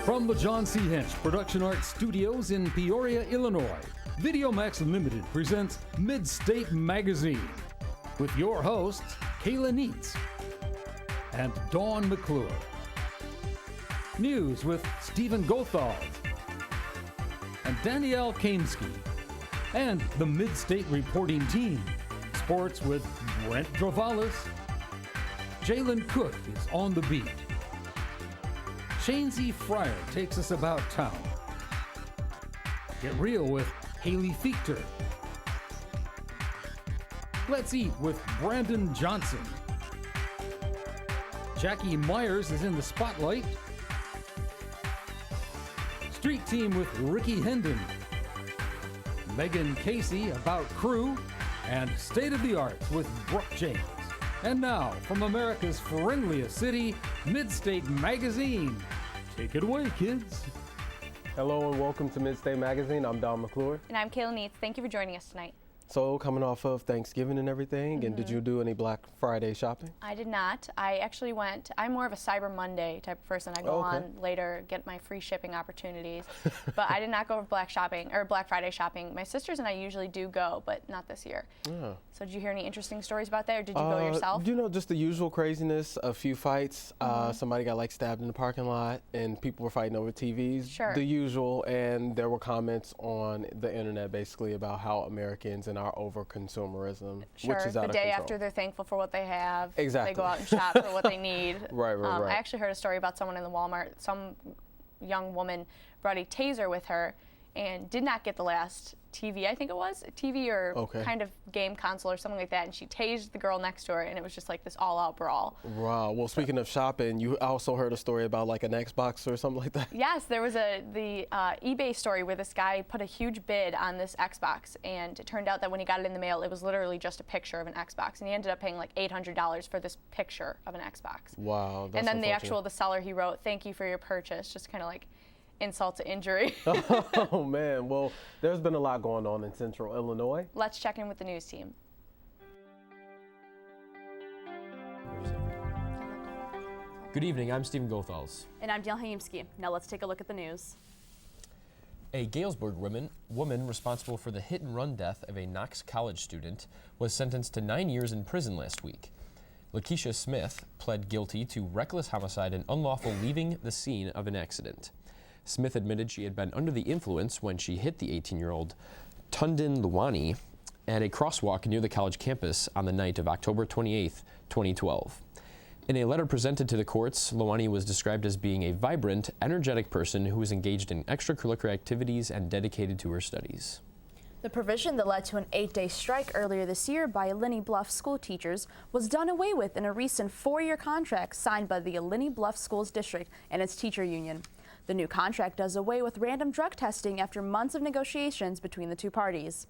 From the John C. Hench Production Arts Studios in Peoria, Illinois, VideoMax Limited presents Midstate Magazine with your hosts, Kayla Neitz and Dawn McClure. News with Stephen Gothald and Danielle Kamsky. And the Midstate reporting team. Sports with Brent Dravalis. Jalen Cook is on the beat. Shanesy Fryer takes us about town. Get real with Haley Fichter. Let's eat with Brandon Johnson. Jackie Myers is in the spotlight. Street Team with Ricky Hendon. Megan Casey about crew. And State of the Arts with Brooke James. And now, from America's friendliest city, Midstate Magazine. Take it away, kids. Hello and welcome to Midstate Magazine. I'm Don McClure. And I'm Kayla Neitz. Thank you for joining us tonight. So, coming off of Thanksgiving and everything, and did you do any Black Friday shopping? I did not. I actually went, I'm more of a Cyber Monday type of person. I go on later, get my free shipping opportunities. But I did not go for Black Friday shopping. My sisters and I usually do go, but not this year. Yeah. So did you hear any interesting stories about that, or did you go yourself? You know, just the usual craziness, a few fights. Somebody got stabbed in the parking lot, and people were fighting over TVs. Sure. The usual, and there were comments on the internet basically about how Americans and our over-consumerism, which is out of the day control. After they're thankful for what they have. Exactly. They go out and shop for what they need. Right. I actually heard a story about someone in the Walmart. Some young woman brought a taser with her and did not get the last TV, I think it was, a TV or kind of game console or something like that, and she tased the girl next to her, and it was just like this all-out brawl. Wow. Well, speaking of shopping, you also heard a story about like an Xbox or something like that? Yes, there was the eBay story where this guy put a huge bid on this Xbox, and it turned out that when he got it in the mail, it was literally just a picture of an Xbox, and he ended up paying like $800 for this picture of an Xbox. Wow, that's And then the seller, he wrote, "Thank you for your purchase," just kind of like insult to injury. Oh man, well, there's been a lot going on in Central Illinois. Let's check in with the news team. Good evening, I'm Stephen Gothals. And I'm Danielle Kamsky. Now let's take a look at the news. A Galesburg woman responsible for the hit-and-run death of a Knox College student was sentenced to 9 years in prison last week. Lakeisha Smith pled guilty to reckless homicide and unlawful leaving the scene of an accident. Smith admitted she had been under the influence when she hit the 18-year-old Tundin Luwani at a crosswalk near the college campus on the night of October 28, 2012. In a letter presented to the courts, Luwani was described as being a vibrant, energetic person who was engaged in extracurricular activities and dedicated to her studies. The provision that led to an 8-day strike earlier this year by Olynyk Bluff school teachers was done away with in a recent 4-year contract signed by the Olynyk Bluff Schools District and its teacher union. The new contract does away with random drug testing after months of negotiations between the two parties.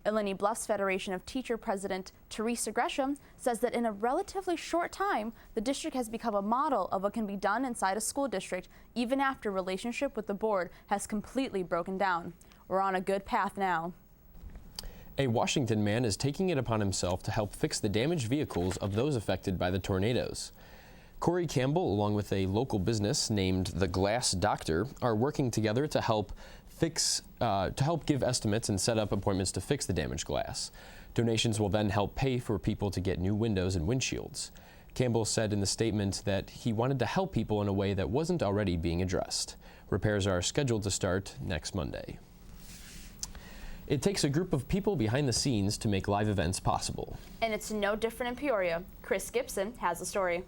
Olynyk Bluff's Federation of Teacher President Teresa Gresham says that in a relatively short time, the district has become a model of what can be done inside a school district, even after relationship with the board has completely broken down. We're on a good path now. A Washington man is taking it upon himself to help fix the damaged vehicles of those affected by the tornadoes. Corey Campbell, along with a local business named The Glass Doctor, are working together to help give estimates and set up appointments to fix the damaged glass. Donations will then help pay for people to get new windows and windshields. Campbell said in the statement that he wanted to help people in a way that wasn't already being addressed. Repairs are scheduled to start next Monday. It takes a group of people behind the scenes to make live events possible. And it's no different in Peoria. Chris Gibson has the story.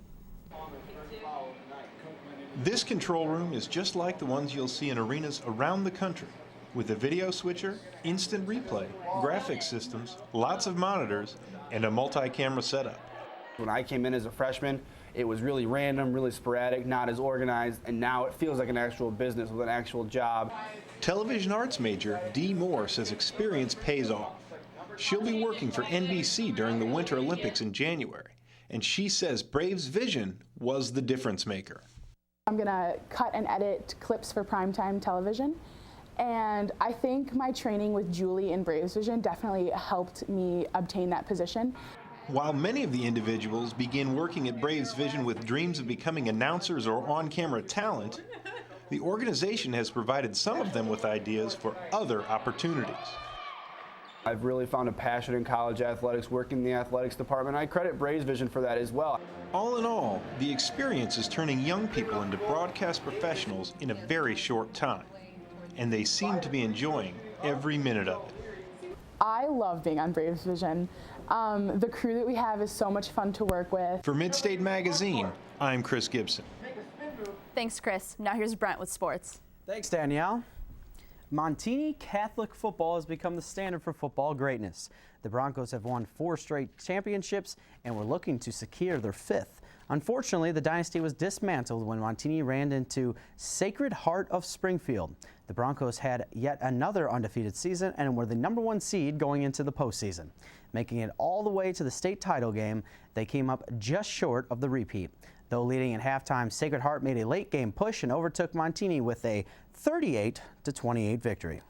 This control room is just like the ones you'll see in arenas around the country, with a video switcher, instant replay, graphics systems, lots of monitors, and a multi-camera setup. When I came in as a freshman, it was really random, really sporadic, not as organized, and now it feels like an actual business with an actual job. Television arts major Dee Moore says experience pays off. She'll be working for NBC during the Winter Olympics in January, and she says Braves Vision was the difference maker. I'm gonna cut and edit clips for primetime television, and I think my training with Julie in Braves Vision definitely helped me obtain that position. While many of the individuals begin working at Braves Vision with dreams of becoming announcers or on-camera talent, The organization has provided some of them with ideas for other opportunities. I've really found a passion in college athletics, working in the athletics department. I credit Braves Vision for that as well. All in all, the experience is turning young people into broadcast professionals in a very short time, and they seem to be enjoying every minute of it. I love being on Braves Vision. The crew that we have is so much fun to work with. For Midstate Magazine, I'm Chris Gibson. Thanks, Chris. Now here's Brent with sports. Thanks, Danielle. Montini Catholic football has become the standard for football greatness. The Broncos have won 4 straight championships and were looking to secure their 5th. Unfortunately, the dynasty was dismantled when Montini ran into Sacred Heart of Springfield. The Broncos had yet another undefeated season and were the #1 seed going into the postseason. Making it all the way to the state title game, they came up just short of the repeat. Though leading at halftime, Sacred Heart made a late-game push and overtook Montini with a 38-28 victory.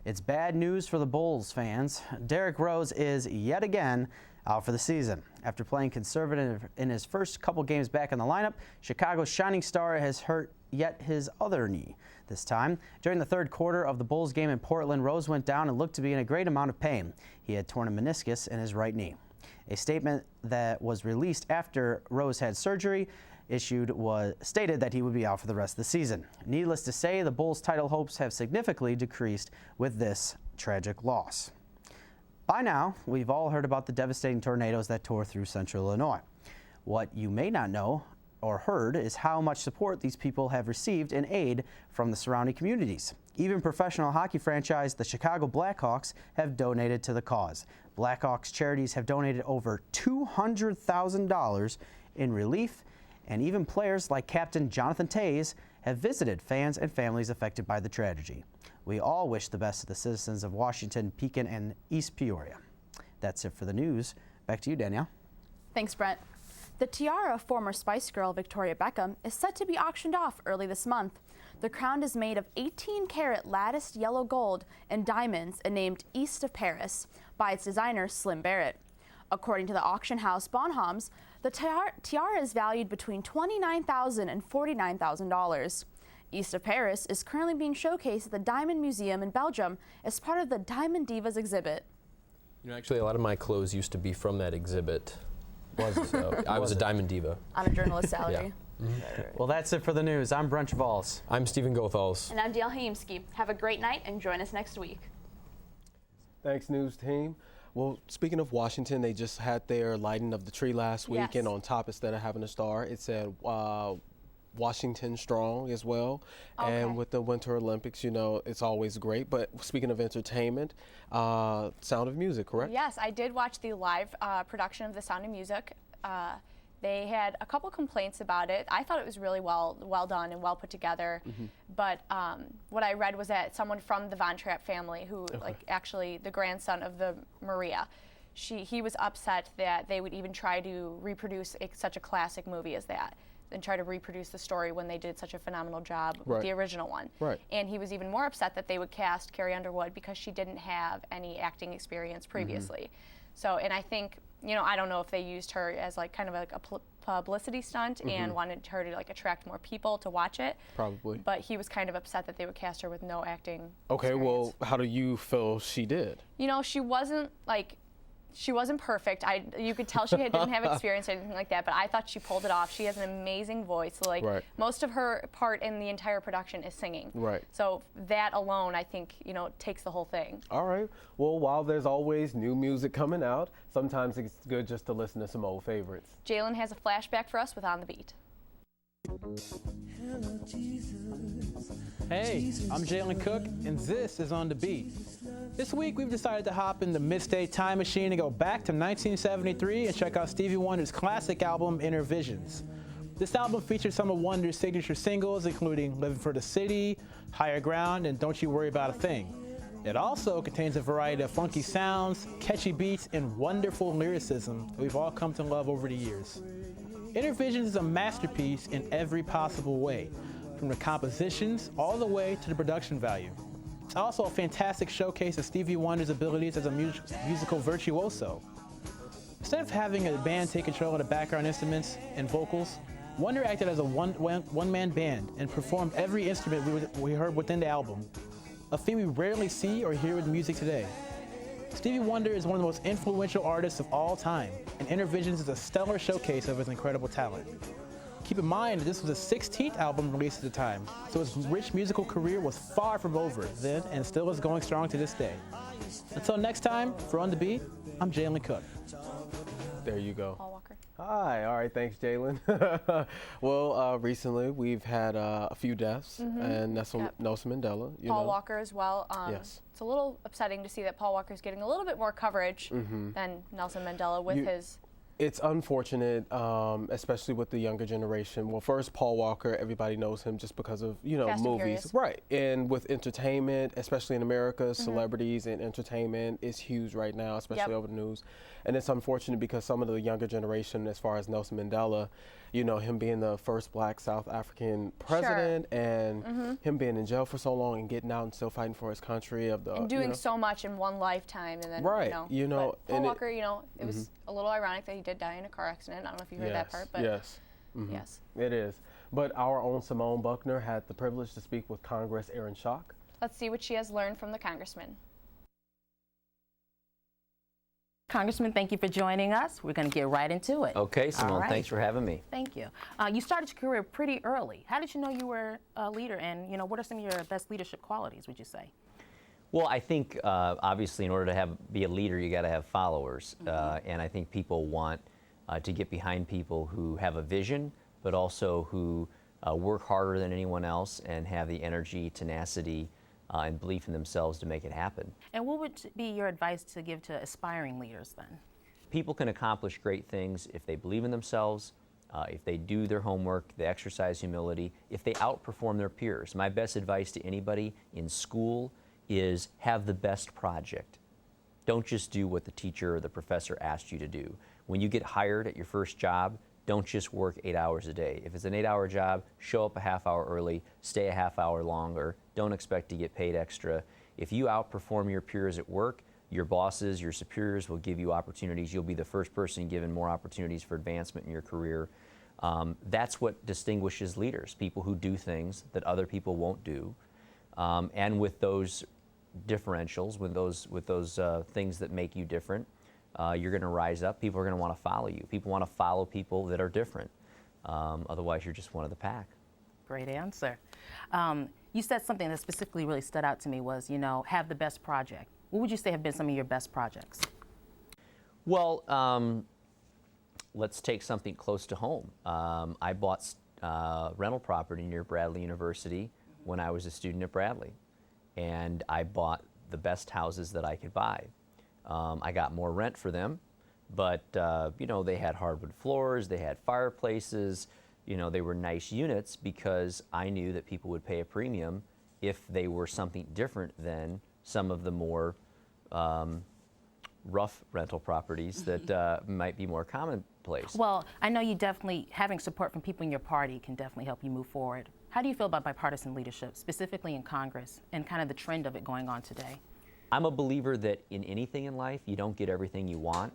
It's bad news for the Bulls fans. Derrick Rose is yet again out for the season. After playing conservative in his first couple games back in the lineup, Chicago's shining star has hurt yet his other knee. This time, during the third quarter of the Bulls game in Portland, Rose went down and looked to be in a great amount of pain. He had torn a meniscus in his right knee. A statement that was released after Rose had surgery stated that he would be out for the rest of the season. Needless to say, the Bulls' title hopes have significantly decreased with this tragic loss. By now, we've all heard about the devastating tornadoes that tore through central Illinois. What you may not know or heard is how much support these people have received in aid from the surrounding communities. Even professional hockey franchise the Chicago Blackhawks have donated to the cause. Blackhawks charities have donated over $200,000 in relief, and even players like Captain Jonathan Toews have visited fans and families affected by the tragedy. We all wish the best to the citizens of Washington, Pekin, and East Peoria. That's it for the news. Back to you, Danielle. Thanks, Brent. The tiara of former Spice Girl Victoria Beckham is set to be auctioned off early this month. The crown is made of 18-karat latticed yellow gold and diamonds and named East of Paris by its designer Slim Barrett. According to the auction house Bonhams, the tiara is valued between $29,000 and $49,000. East of Paris is currently being showcased at the Diamond Museum in Belgium as part of the Diamond Divas exhibit. You know, actually, a lot of my clothes used to be from that exhibit. I was a Diamond Diva. On a journalist salary. Yeah. Mm-hmm. Well, that's it for the news. I'm Brent Valls. I'm Stephen Goethals. And I'm Dale Haimski. Have a great night and join us next week. Thanks, news team. Well, speaking of Washington, they just had their lighting of the tree last week, Yes. and on top, instead of having a star, it said Washington Strong as well. Okay. And with the Winter Olympics, you know, it's always great. But speaking of entertainment, Sound of Music, correct? Yes, I did watch the live production of The Sound of Music. They had a couple complaints about it. I thought it was really well done and well put together. Mm-hmm. But what I read was that someone from the Von Trapp family, who like actually the grandson of the Maria, he was upset that they would even try to reproduce such a classic movie as that, and try to reproduce the story when they did such a phenomenal job with the original one. Right. And he was even more upset that they would cast Carrie Underwood because she didn't have any acting experience previously. So, and I think, you know, I don't know if they used her as like kind of like a publicity stunt and wanted her to like attract more people to watch it. Probably. But he was kind of upset that they would cast her with no acting Okay, experience. well, how do you feel she did? You know, she wasn't perfect. You could tell she didn't have experience or anything like that, but I thought she pulled it off. She has an amazing voice. Like most of her part in the entire production is singing. Right. So that alone, I think, you know, takes the whole thing. All right. Well, while there's always new music coming out, sometimes it's good just to listen to some old favorites. Jalen has a flashback for us with On the Beat. Hey, I'm Jalen Cook, and this is On the Beat. This week, we've decided to hop in the Midstate time machine and go back to 1973 and check out Stevie Wonder's classic album, Inner Visions. This album features some of Wonder's signature singles, including Living for the City, Higher Ground, and Don't You Worry About a Thing. It also contains a variety of funky sounds, catchy beats, and wonderful lyricism that we've all come to love over the years. Inner Visions is a masterpiece in every possible way, from the compositions all the way to the production value. It's also a fantastic showcase of Stevie Wonder's abilities as a musical virtuoso. Instead of having a band take control of the background instruments and vocals, Wonder acted as a one-man band and performed every instrument we heard within the album, a feat we rarely see or hear with music today. Stevie Wonder is one of the most influential artists of all time, and Intervisions is a stellar showcase of his incredible talent. Keep in mind that this was his 16th album released at the time, so his rich musical career was far from over then and still is going strong to this day. Until next time, for On The Beat, I'm Jalen Cook. There you go. Paul Walker. Hi. All right. Thanks, Jalen. Well, recently we've had a few deaths, and Nelson Mandela. Paul Walker as well. Yes. It's a little upsetting to see that Paul Walker is getting a little bit more coverage than Nelson Mandela with his. It's unfortunate, especially with the younger generation. Well, first, Paul Walker, everybody knows him just because of, Fast and movies. Furious. Right. And with entertainment, especially in America, celebrities and entertainment is huge right now, especially over the news. And it's unfortunate because some of the younger generation, as far as Nelson Mandela, him being the first black South African president and him being in jail for so long and getting out and still fighting for his country and doing so much in one lifetime, and then Paul Walker, it was a little ironic that he did die in a car accident. I don't know if you heard that part, but yes, it is. But our own Simone Buckner had the privilege to speak with Congress Aaron Schock. Let's see what she has learned from the congressman. Congressman, thank you for joining us. We're going to get right into it. Okay, Simone, thanks for having me. Thank you. You started your career pretty early. How did you know you were a leader, and what are some of your best leadership qualities, would you say? Well, I think obviously in order to be a leader, you got to have followers, and I think people want to get behind people who have a vision, but also who work harder than anyone else and have the energy, tenacity, and belief in themselves to make it happen. And what would be your advice to give to aspiring leaders then? People can accomplish great things if they believe in themselves, if they do their homework, they exercise humility, if they outperform their peers. My best advice to anybody in school is have the best project. Don't just do what the teacher or the professor asked you to do. When you get hired at your first job, don't just work 8 hours a day. If it's an 8-hour job, show up a half hour early, stay a half hour longer. Don't expect to get paid extra. If you outperform your peers at work, your bosses, your superiors will give you opportunities. You'll be the first person given more opportunities for advancement in your career. That's what distinguishes leaders, people who do things that other people won't do. And with those differentials, with those things that make you different, you're going to rise up. People are going to want to follow you. People want to follow people that are different. Otherwise, you're just one of the pack. Great answer. You said something that specifically really stood out to me was, have the best project. What would you say have been some of your best projects? Well, let's take something close to home. I bought rental property near Bradley University when I was a student at Bradley. And I bought the best houses that I could buy. I got more rent for them, but they had hardwood floors, they had fireplaces, they were nice units because I knew that people would pay a premium if they were something different than some of the more rough rental properties that might be more commonplace. Well, I know you definitely, having support from people in your party can definitely help you move forward. How do you feel about bipartisan leadership, specifically in Congress, and kind of the trend of it going on today? I'm a believer that in anything in life, you don't get everything you want,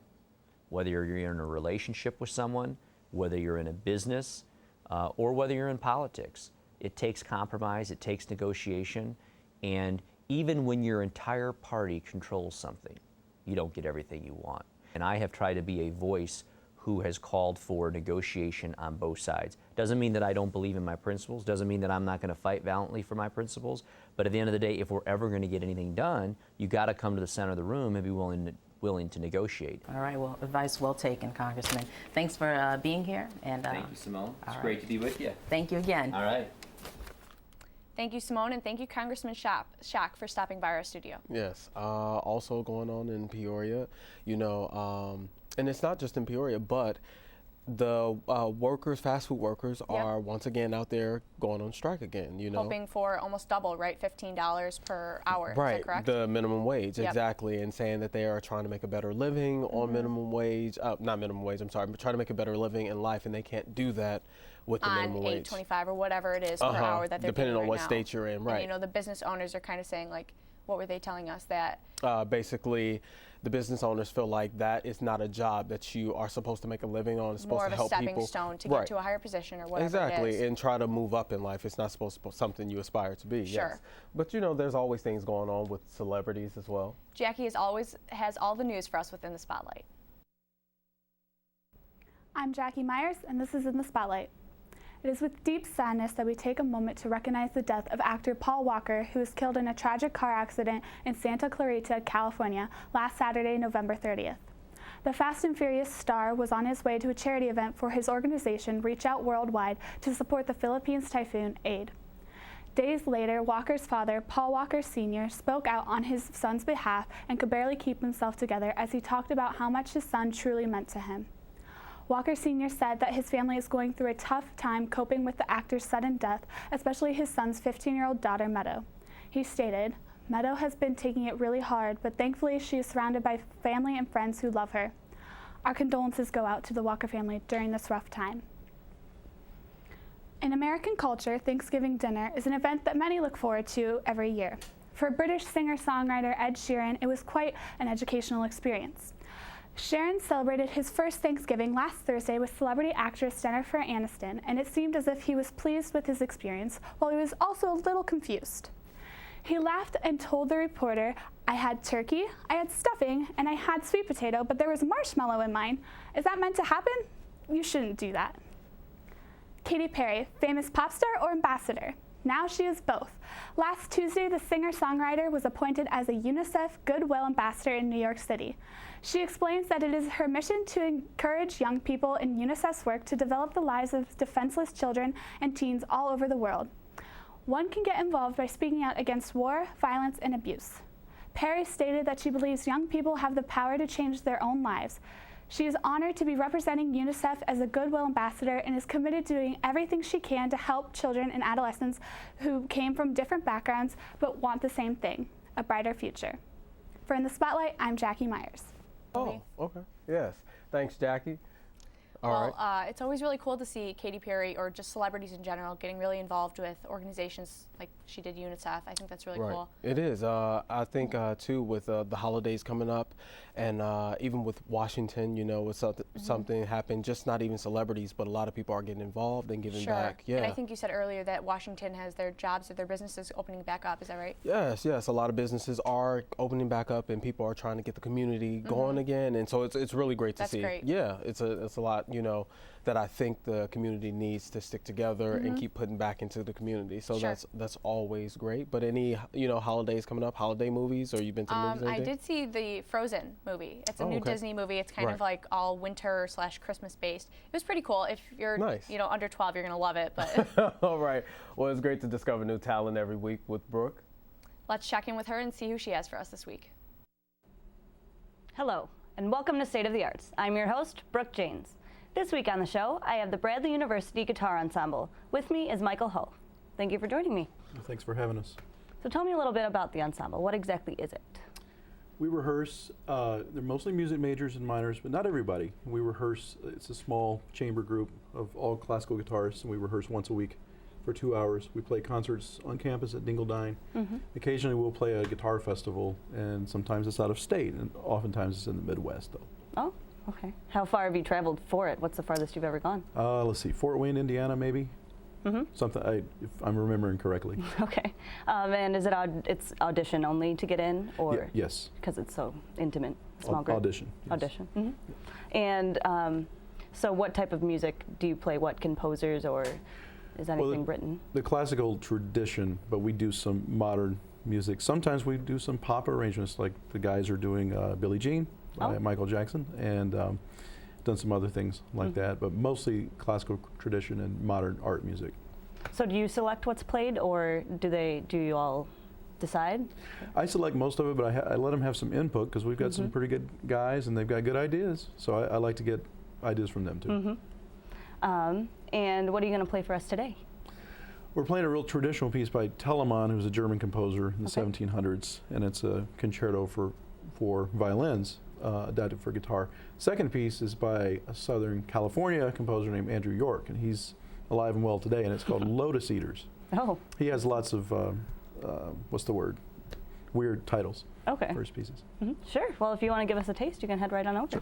whether you're in a relationship with someone, whether you're in a business, or whether you're in politics. It takes compromise, it takes negotiation, and even when your entire party controls something, you don't get everything you want. And I have tried to be a voice who has called for negotiation on both sides. Doesn't mean that I don't believe in my principles, doesn't mean that I'm not going to fight valiantly for my principles, but at the end of the day, if we're ever going to get anything done, you got to come to the center of the room and be willing to negotiate. All right, well, advice well taken, Congressman. Thanks for being here. And thank you, Simone. It's great to be with you. Thank you again. All right. Thank you, Simone, and thank you, Congressman Schock, for stopping by our studio. Yes. Also going on in Peoria, and it's not just in Peoria, but the workers, fast food workers, are once again out there going on strike again, Hoping for almost double, right? $15 per hour, right, is that correct? The minimum wage, exactly, and saying that they are trying to make a better living on minimum wage, not minimum wage, I'm sorry, but trying to make a better living in life, and they can't do that with the minimum wage. On $8.25 or whatever it is per hour that they're depending on right what now. state you're in, right. And, the business owners are kind of saying, like, what were they telling us that? Basically, the business owners feel like that is not a job that you are supposed to make a living on. It's supposed More to of a help stepping people. stone to get to a higher position or whatever Exactly, it is. and try to move up in life. It's not supposed to be something you aspire to be. Sure. Yes. But you know, there's always things going on with celebrities as well. Jackie has all the news for us within the Spotlight. I'm Jackie Myers, and this is In the Spotlight. It is with deep sadness that we take a moment to recognize the death of actor Paul Walker, who was killed in a tragic car accident in Santa Clarita, California, last Saturday, November 30th. The Fast and Furious star was on his way to a charity event for his organization, Reach Out Worldwide, to support the Philippines typhoon aid. Days later, Walker's father, Paul Walker Sr., spoke out on his son's behalf and could barely keep himself together as he talked about how much his son truly meant to him. Walker Sr. said that his family is going through a tough time coping with the actor's sudden death, especially his son's 15-year-old daughter, Meadow. He stated, "Meadow has been taking it really hard, but thankfully she is surrounded by family and friends who love her. Our condolences go out to the Walker family during this rough time." In American culture, Thanksgiving dinner is an event that many look forward to every year. For British singer-songwriter Ed Sheeran, it was quite an educational experience. Sheeran celebrated his first Thanksgiving last Thursday with celebrity actress Jennifer Aniston, and it seemed as if he was pleased with his experience, while he was also a little confused. He laughed and told the reporter, "I had turkey, I had stuffing, and I had sweet potato, but there was marshmallow in mine. Is that meant to happen? You shouldn't do that." Katy Perry, famous pop star or ambassador? Now she is both. Last Tuesday, the singer-songwriter was appointed as a UNICEF Goodwill Ambassador in New York City. She explains that it is her mission to encourage young people in UNICEF's work to develop the lives of defenseless children and teens all over the world. One can get involved by speaking out against war, violence, and abuse. Perry stated that she believes young people have the power to change their own lives. She is honored to be representing UNICEF as a Goodwill Ambassador and is committed to doing everything she can to help children and adolescents who came from different backgrounds but want the same thing, a brighter future. For In the Spotlight, I'm Jackie Myers. Oh, okay. Yes. Thanks, Jackie. All right. It's always really cool to see Katy Perry, or just celebrities in general, getting really involved with organizations like she did UNICEF. I think that's really cool. It is. I think, too, with the holidays coming up, and even with Washington, you know, with something happened, just not even celebrities, but a lot of people are getting involved and giving back. Yeah. And I think you said earlier that Washington has their jobs or their businesses opening back up. Is that right? Yes. A lot of businesses are opening back up, and people are trying to get the community going again, and so it's really great to see. That's great. Yeah, it's a lot, you know, that I think the community needs to stick together and keep putting back into the community. So that's always great. But any, you know, holidays coming up, holiday movies, or you've been to the movies? I did see the Frozen movie. It's a new Disney movie. It's kind of like all winter / Christmas based. It was pretty cool. If you're you know, under 12, you're gonna love it. But all right. Well, it's great to discover new talent every week with Brooke. Let's check in with her and see who she has for us this week. Hello, and welcome to State of the Arts. I'm your host, Brooke Janes. This week on the show, I have the Bradley University Guitar Ensemble. With me is Michael Hull. Thank you for joining me. Thanks for having us. So tell me a little bit about the ensemble. What exactly is it? We rehearse, they're mostly music majors and minors, but not everybody. We rehearse, it's a small chamber group of all classical guitarists, and we rehearse once a week for 2 hours. We play concerts on campus at Dingledine. Occasionally we'll play a guitar festival, and sometimes it's out of state, and oftentimes it's in the Midwest, though. Oh, okay. How far have you traveled for it? What's the farthest you've ever gone? Let's see, Fort Wayne, Indiana, maybe? Something, if I'm remembering correctly. Okay. And is it it's audition only to get in, or? Yes. Because it's so intimate, small group? Audition. Yes. Audition. And so what type of music do you play? What composers, or is anything written? The classical tradition, but we do some modern music. Sometimes we do some pop arrangements, like the guys are doing Billie Jean by Michael Jackson, and done some other things like that, but mostly classical tradition and modern art music. So do you select what's played, or do you all decide? I select most of it, but I let them have some input, because we've got some pretty good guys and they've got good ideas, so I like to get ideas from them too. And what are you going to play for us today? We're playing a real traditional piece by Telemann, who's a German composer in the 1700s, and it's a concerto for violins, adapted for guitar. Second piece is by a Southern California composer named Andrew York, and he's alive and well today, and it's called Lotus Eaters. Oh. He has lots of, what's the word? weird titles Okay. for his pieces. Sure. Well, if you want to give us a taste, you can head right on over.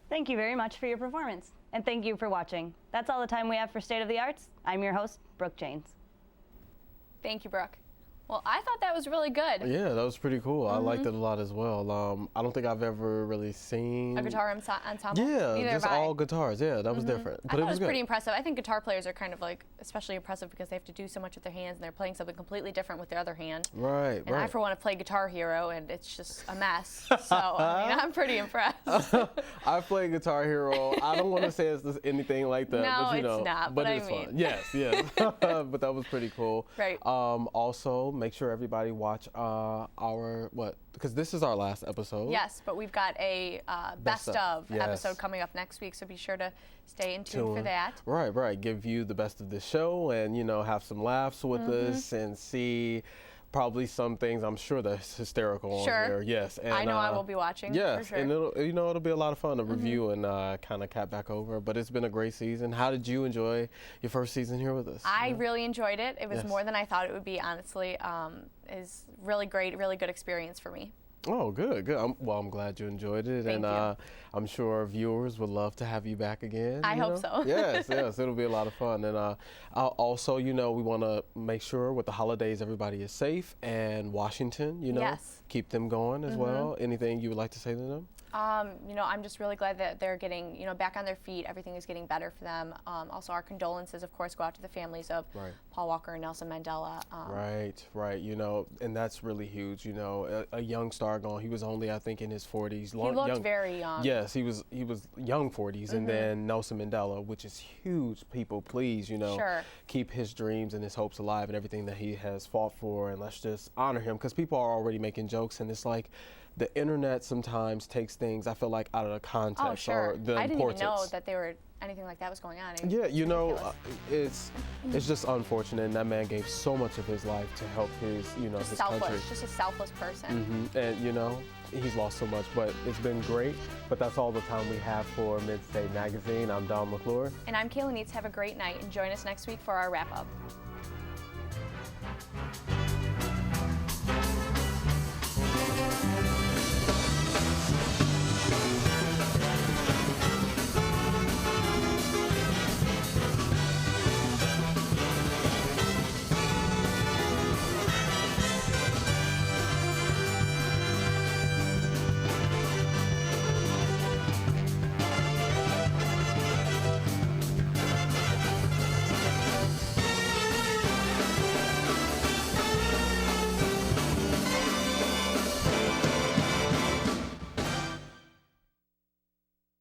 Thank you very much for your performance, and thank you for watching. That's all the time we have for State of the Arts. I'm your host, Brooke Janes. Thank you, Brooke. Well, I thought that was really good. Yeah, that was pretty cool. I liked it a lot as well. I don't think I've ever really seen A guitar ensemble? Yeah, Neither just have I. all guitars. Yeah, that was different. I thought it was pretty impressive. I think guitar players are kind of like especially impressive because they have to do so much with their hands and they're playing something completely different with their other hand. Right, and I, for one, have played Guitar Hero and it's just a mess. So, I mean, I'm pretty impressed. I've played Guitar Hero. I don't want to say it's anything like that. No, but, you know, it's not, but but it's I mean. fun. Yes, yes. But that was pretty cool. Right. Also, make sure everybody watch because this is our last episode. Yes, but we've got a best of episode coming up next week, so be sure to stay in tune for that. Right. Give you the best of the show and, you know, have some laughs with us and see probably some things I'm sure that's hysterical on here. Yes. And, I know I will be watching. Yes, for sure. and it'll be a lot of fun to review and kind of cap back over. But it's been a great season. How did you enjoy your first season here with us? I really enjoyed it. It was more than I thought it would be, honestly. Is really great, really good experience for me. Oh, good. I'm glad you enjoyed it. Thank you. I'm sure viewers would love to have you back again. I hope so. Yes, it'll be a lot of fun. And also, you know, we want to make sure with the holidays everybody is safe, and Washington, you know, keep them going as well. Anything you would like to say to them? You know, I'm just really glad that they're getting, you know, back on their feet. Everything is getting better for them. Also, our condolences, of course, go out to the families of Paul Walker and Nelson Mandela. Right. You know, and that's really huge. You know, a young star gone. He was only, I think, in his 40s. He looked very young. Yes, he was young 40s, and then Nelson Mandela, which is huge. People, please, you know, keep his dreams and his hopes alive and everything that he has fought for, and let's just honor him because people are already making jokes, and it's like, the internet sometimes takes things, I feel like, out of the context or the importance. I didn't even know that anything like that was going on. Yeah, you know, it's just unfortunate, and that man gave so much of his life to help his country. Just a selfless person. And, you know, he's lost so much, but it's been great. But that's all the time we have for Midstate Magazine. I'm Don McClure. And I'm Kayla Neitz. Have a great night, and join us next week for our wrap-up.